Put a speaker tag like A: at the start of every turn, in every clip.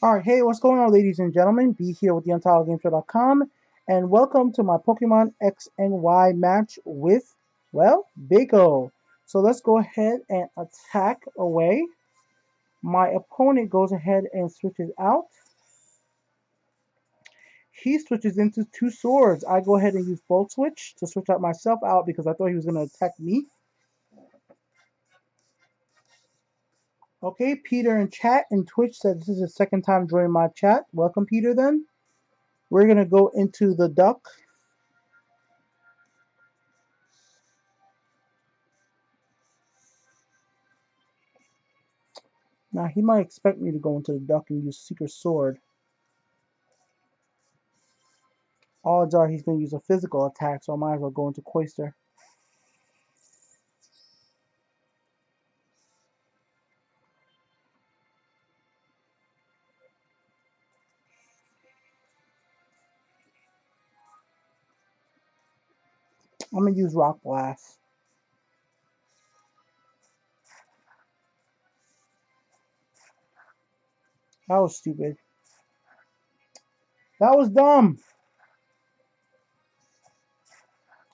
A: Alright, hey, what's going on, ladies and gentlemen? Be here with the UntitledGameShow.com, and welcome to my Pokemon X and Y match with, well, Behko. So let's go ahead and attack away. My opponent goes ahead and switches out. He switches into two swords. I go ahead and use Bolt Switch to switch out myself out because I thought he was going to attack me. Okay, Peter in chat and Twitch said this is his second time joining my chat. Welcome, Peter, then. We're going to go into the duck. Now, he might expect me to go into the duck and use Secret Sword. Odds are he's going to use a physical attack, so I might as well go into Cloyster. I'm going to use Rock Blast. That was stupid. That was dumb!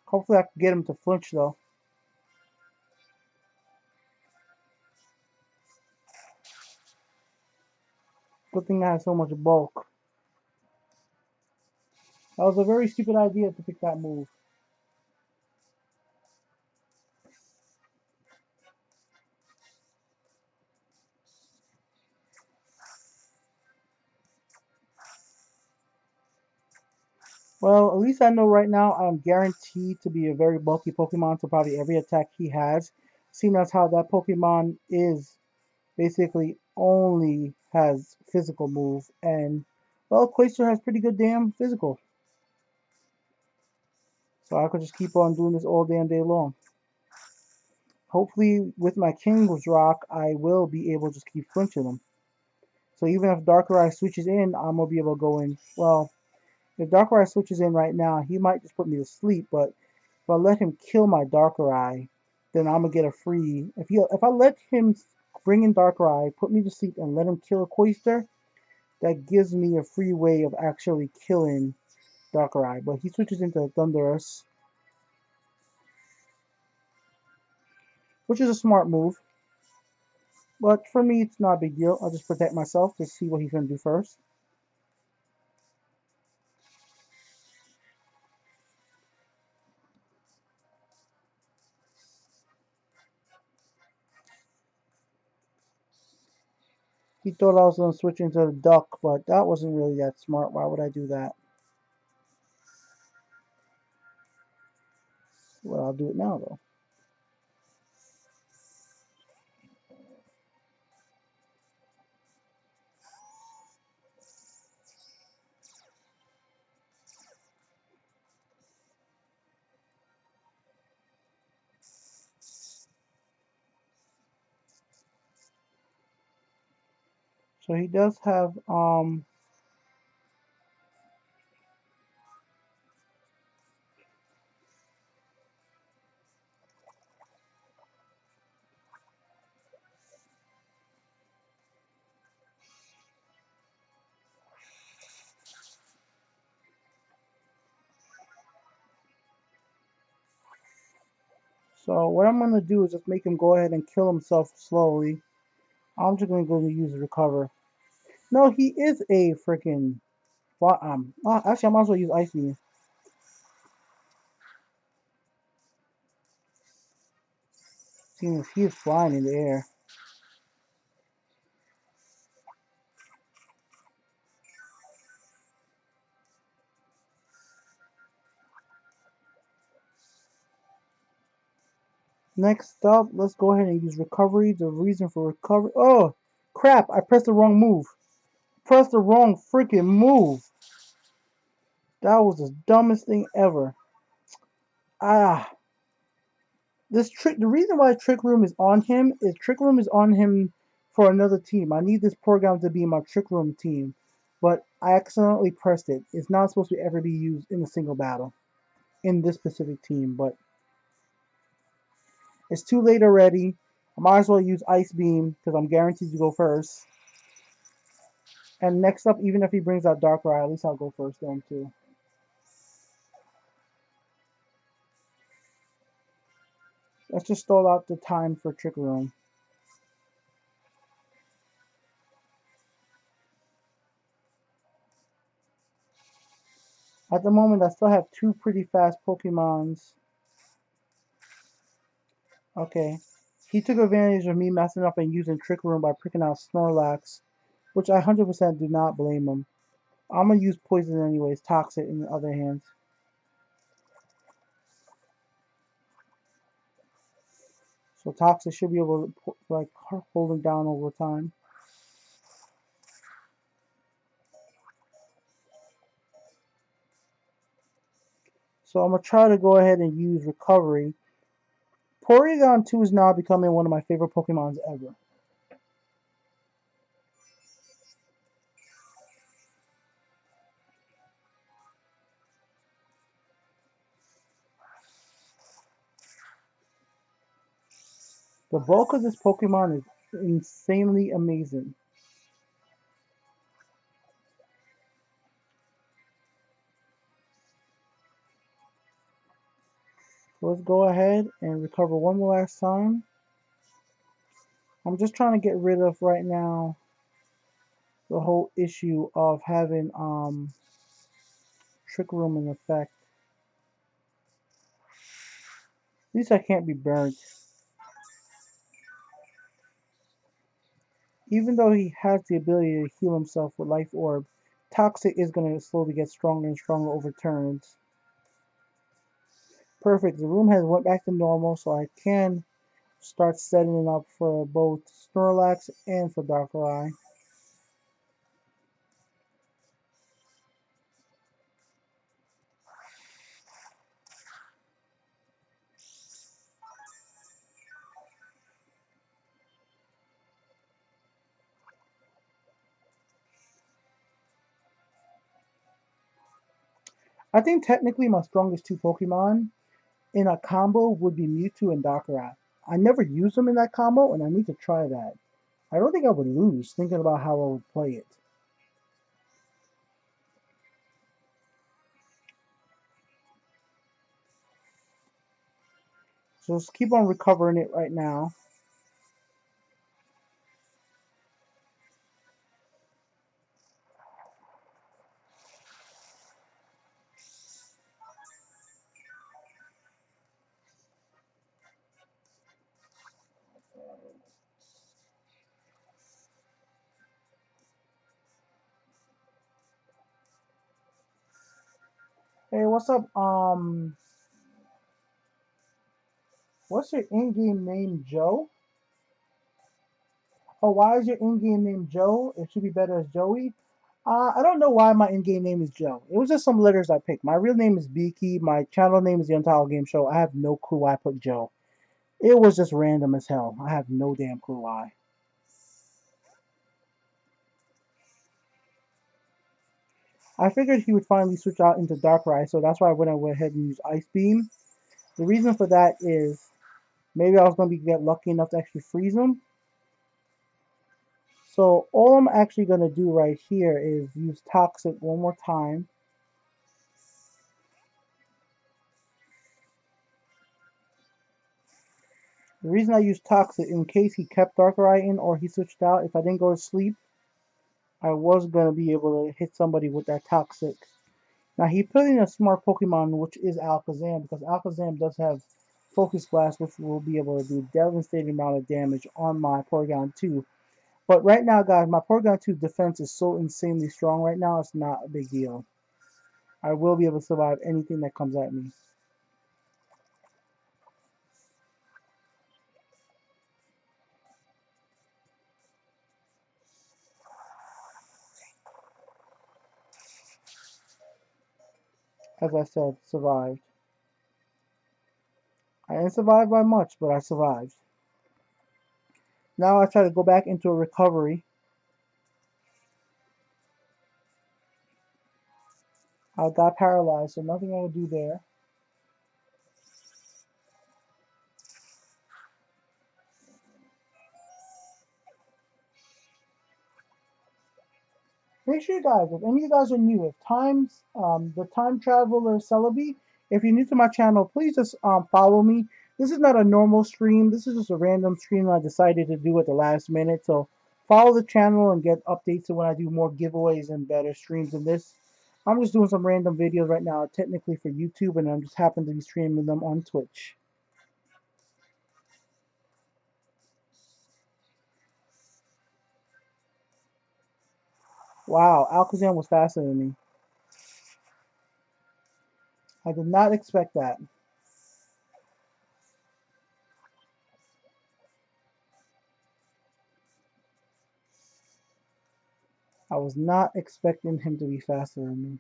A: Hopefully I can get him to flinch, though. Good thing I had so much bulk. That was a very stupid idea to pick that move. Well, at least I know right now I'm guaranteed to be a very bulky Pokemon to probably every attack he has. Seeing as how that Pokemon is basically only has physical move, and well, Cloyster has pretty good damn physical. So I could just keep on doing this all damn day long. Hopefully with my King's Rock, I will be able to just keep flinching them. So even if Darkrai switches in, I'm going to be able to go in. Well, if Darkrai switches in right now, he might just put me to sleep, but if I let him kill my Darkrai, then I'm going to get a free... If I let him bring in Darkrai, put me to sleep, and let him kill a Cloyster, that gives me a free way of actually killing Darkrai. But he switches into Thundurus, which is a smart move. But for me, it's not a big deal. I'll just protect myself to see what he's going to do first. He thought I was going to switch into the duck, but that wasn't really that smart. Why would I do that? Well, I'll do it now, though. So he does have, so what I'm going to do is just make him go ahead and kill himself slowly. I'm just going to go and use Recover. No, he is a freaking, actually I might as well use Ice Beam. Seeing as he is flying in the air. Next up, let's go ahead and use Recovery. The reason for Recovery... Oh, crap, I pressed the wrong move. Pressed the wrong freaking move. That was the dumbest thing ever. Ah, the reason why Trick Room is on him is Trick Room is on him for another team. I need this Porygon to be my Trick Room team, but I accidentally pressed it. It's not supposed to ever be used in a single battle in this specific team, but it's too late already. I might as well use Ice Beam because I'm guaranteed to go first. And next up, even if he brings out Darkrai, at least I'll go first then too. Let's just stall out the time for Trick Room. At the moment, I still have two pretty fast Pokemons. Okay. He took advantage of me messing up and using Trick Room by pricking out Snorlax, which I 100% do not blame him. I'm going to use Poison anyways, Toxic in the other hands. So Toxic should be able to like hold him down over time. So I'm going to try to go ahead and use Recovery. Porygon2 is now becoming one of my favorite Pokemons ever. The bulk of this Pokemon is insanely amazing. So let's go ahead and recover one more last time. I'm just trying to get rid of right now the whole issue of having Trick Room in effect. At least I can't be burnt. Even though he has the ability to heal himself with Life Orb, Toxic is going to slowly get stronger and stronger over turns. Perfect. The room has went back to normal, so I can start setting it up for both Snorlax and for Darkrai. I think technically my strongest two Pokemon in a combo would be Mewtwo and Darkrai. I never used them in that combo, and I need to try that. I don't think I would lose, thinking about how I would play it. So let's keep on recovering it right now. Hey, what's up? What's your in-game name, Joe? Oh, why is your in-game name Joe? It should be better as Joey. I don't know why my in-game name is Joe. It was just some letters I picked. My real name is Beaky. My channel name is the Untitled Game Show. I have no clue why I put Joe. It was just random as hell. I have no damn clue why. I figured he would finally switch out into Darkrai, so that's why I went ahead and used Ice Beam. The reason for that is maybe I was going to get lucky enough to actually freeze him. So all I'm actually going to do right here is use Toxic one more time. The reason I use Toxic, in case he kept Darkrai in or he switched out, if I didn't go to sleep, I was going to be able to hit somebody with that Toxic. Now he put in a smart Pokemon, which is Alakazam, because Alakazam does have Focus Blast, which will be able to do a devastating amount of damage on my Porygon2. But right now, guys, my Porygon2 defense is so insanely strong right now, it's not a big deal. I will be able to survive anything that comes at me. As I said, survived. I didn't survive by much, but I survived. Now I try to go back into a recovery. I got paralyzed, so nothing I will do there. Make sure, guys, if any of you guys are new, the time traveler Celebi, if you're new to my channel, please just follow me. This is not a normal stream. This is just a random stream I decided to do at the last minute. So follow the channel and get updates when I do more giveaways and better streams than this. I'm just doing some random videos right now, technically for YouTube, and I'm just happen to be streaming them on Twitch. Wow, Alakazam was faster than me. I did not expect that. I was not expecting him to be faster than me.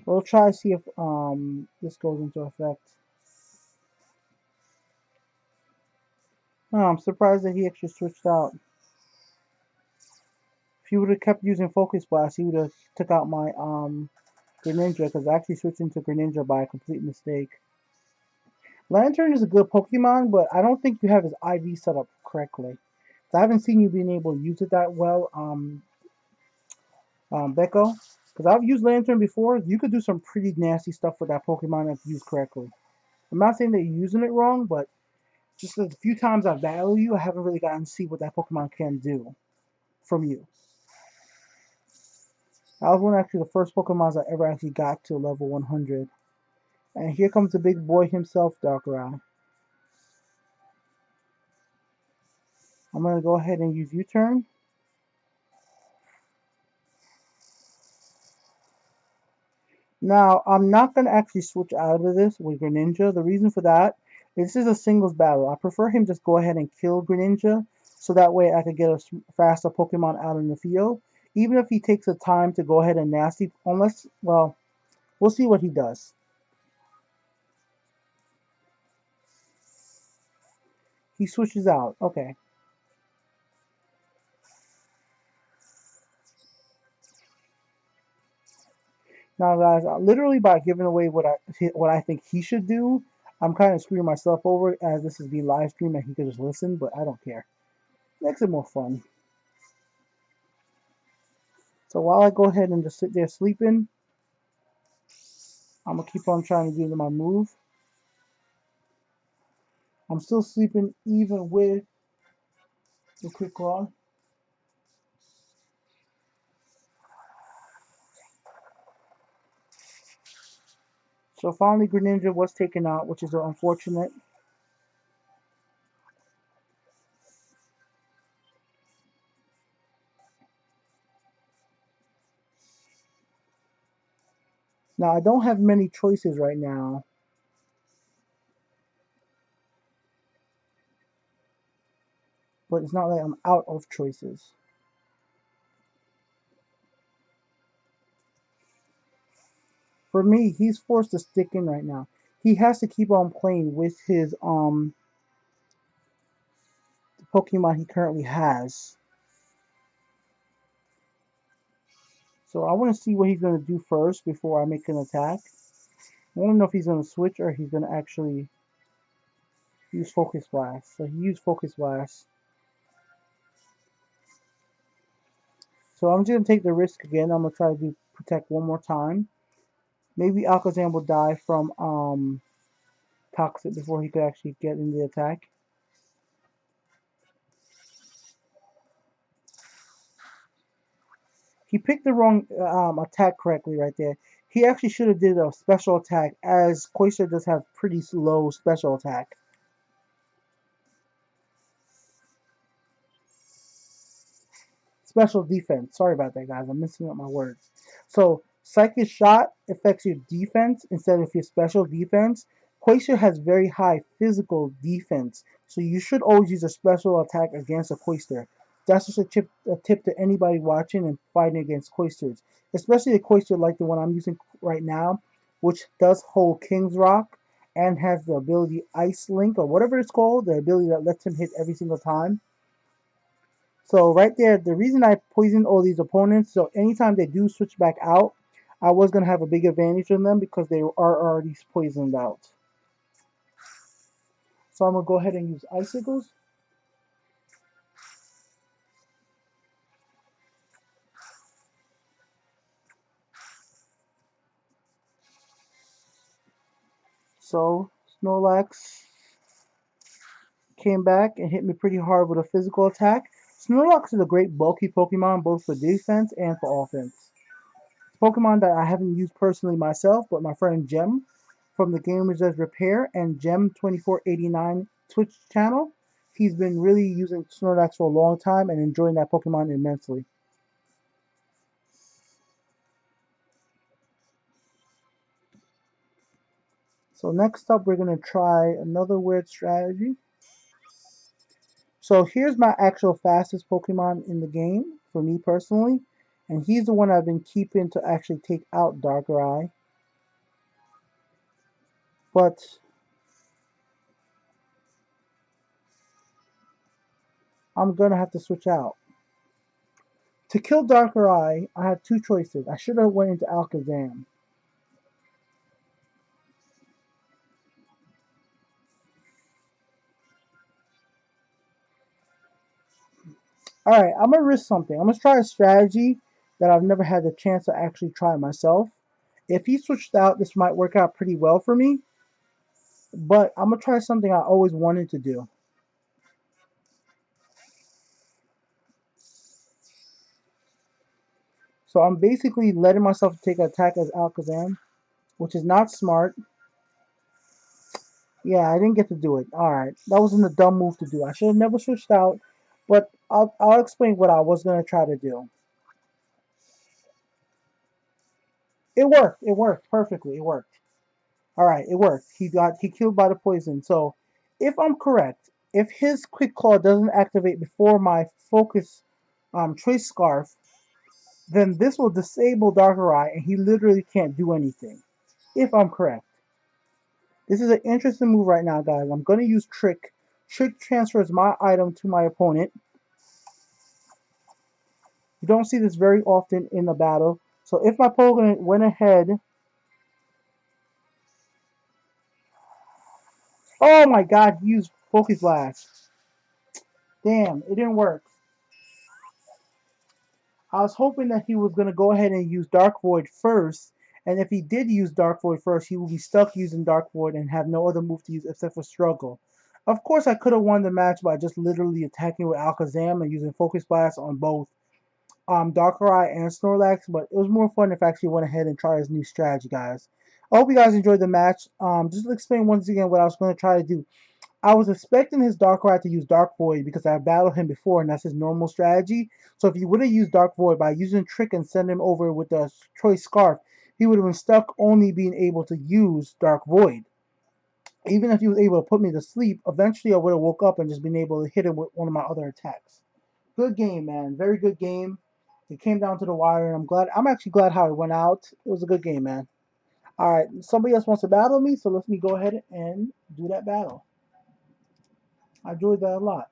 A: We'll try to see if this goes into effect. Oh, I'm surprised that he actually switched out. If he would have kept using Focus Blast, he would have took out my Greninja, because I actually switched into Greninja by a complete mistake. Lantern is a good Pokemon, but I don't think you have his IV set up correctly. So I haven't seen you being able to use it that well, Behko. Because I've used Lantern before. You could do some pretty nasty stuff with that Pokemon if used correctly. I'm not saying that you're using it wrong, but just the few times I've battled you, I haven't really gotten to see what that Pokemon can do from you. That was one actually the first Pokemons I ever actually got to level 100. And here comes the big boy himself, Darkrai. I'm going to go ahead and use U-turn. Now, I'm not going to actually switch out of this with Greninja. The reason for that is this is a singles battle. I prefer him just go ahead and kill Greninja, so that way I could get a faster Pokemon out in the field. Even if he takes the time to go ahead and nasty, unless, well, we'll see what he does. He switches out. Okay. Now, guys, literally by giving away what I think he should do, I'm kind of screwing myself over, as this is being live streamed and he could just listen, but I don't care. Makes it more fun. So while I go ahead and just sit there sleeping, I'm gonna keep on trying to do my move. I'm still sleeping even with the quick claw. So finally, Greninja was taken out, which is unfortunate. Now I don't have many choices right now. But it's not like I'm out of choices. For me, he's forced to stick in right now. He has to keep on playing with his Pokemon he currently has. So I want to see what he's going to do first before I make an attack. I want to know if he's going to switch or he's going to actually use Focus Blast. So he used Focus Blast. So I'm just going to take the risk again. I'm going to try to do protect one more time. Maybe Alakazam will die from Toxic before he could actually get in the attack. He picked the wrong attack correctly right there. He actually should have did a special attack, as Cloyster does have pretty low special attack. Special defense. Sorry about that, guys. I'm mixing up my words. So, Psychic Shot affects your defense instead of your special defense. Cloyster has very high physical defense, so you should always use a special attack against a Cloyster. That's just a tip to anybody watching and fighting against Cloysters, especially a Cloyster like the one I'm using right now, which does hold King's Rock and has the ability Ice Link, or whatever it's called, the ability that lets him hit every single time. So right there, the reason I poison all these opponents, so anytime they do switch back out, I was going to have a big advantage on them because they are already poisoned out. So I'm going to go ahead and use Icicles. So Snorlax came back and hit me pretty hard with a physical attack. Snorlax is a great bulky Pokemon both for defense and for offense. Pokemon that I haven't used personally myself, but my friend Gem from the GamesWithSubs Repair and Gem2489 Twitch channel, he's been really using Snorlax for a long time and enjoying that Pokemon immensely. So next up, we're going to try another weird strategy. So here's my actual fastest Pokemon in the game, for me personally. And he's the one I've been keeping to actually take out Darkrai. But I'm going to have to switch out. To kill Darkrai, I had two choices. I should have went into Alakazam. Alright, I'm going to risk something. I'm going to try a strategy that I've never had the chance to actually try myself. If he switched out, this might work out pretty well for me. But I'm going to try something I always wanted to do. So I'm basically letting myself take an attack as Alakazam, which is not smart. Yeah, I didn't get to do it. Alright, that wasn't a dumb move to do. I should have never switched out, but I'll explain what I was going to try to do. It worked. It worked perfectly. It worked. Alright, it worked. He killed by the poison. So, if I'm correct, if his Quick Claw doesn't activate before my Focus Trace Scarf, then this will disable Darkrai and he literally can't do anything. If I'm correct. This is an interesting move right now, guys. I'm going to use Trick. Trick transfers my item to my opponent. You don't see this very often in the battle. So if my opponent went ahead... Oh my god, he used Focus Blast. Damn, it didn't work. I was hoping that he was going to go ahead and use Dark Void first. And if he did use Dark Void first, he would be stuck using Dark Void and have no other move to use except for Struggle. Of course, I could have won the match by just literally attacking with Alakazam and using Focus Blast on both Darkrai and Snorlax, but it was more fun if I actually went ahead and tried his new strategy, guys. I hope you guys enjoyed the match. Just to explain once again what I was going to try to do. I was expecting his Darkrai to use Dark Void because I battled him before and that's his normal strategy. So if he would have used Dark Void by using Trick and send him over with the Choice Scarf, he would have been stuck only being able to use Dark Void. Even if he was able to put me to sleep, eventually I would have woke up and just been able to hit him with one of my other attacks. Good game, man. Very good game. It came down to the wire, and I'm actually glad how it went out. It was a good game, man. All right, somebody else wants to battle me, so let me go ahead and do that battle. I enjoyed that a lot.